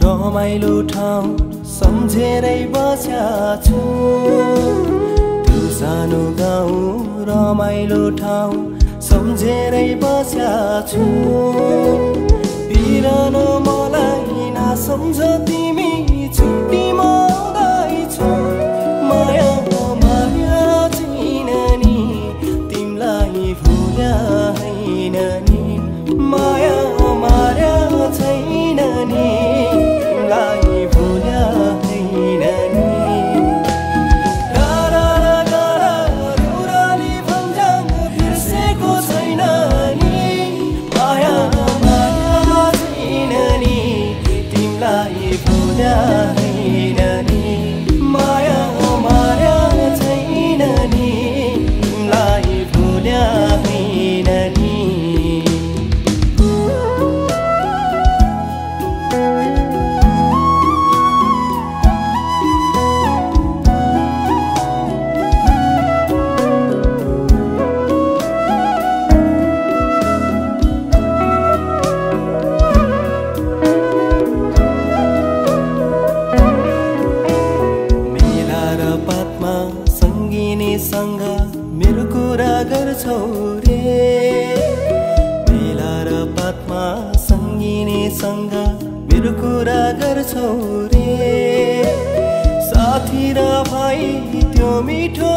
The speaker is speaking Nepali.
रमाइलो ठाउँ सम्झेरै बस्या छु त्यो सानो गाउँ रमाइलो ठाउँ सम्झेरै बस्या छु बिरान मलाई नसम्झ तिमी छुट्टीमा आउँदैछु माया माया छैन नि तिमीलाई भुल्या हैन नि माया माया छैन नि तिमीलाई भुल्या हैन नि गारा गारा रुराली भन्जङ बिर्सेको छैन नि माया माया छैन नि तिमीलाई भुल्या हैन नि माया माया छैन नि तिमीलाई भुल्या हैन नि सँग मेरो कुरा गर्छौ रे मेला र पातमा सङ्गिनीसँग मेरो कुरा गर्छौ रे साथी र भाइ त्यो मिठो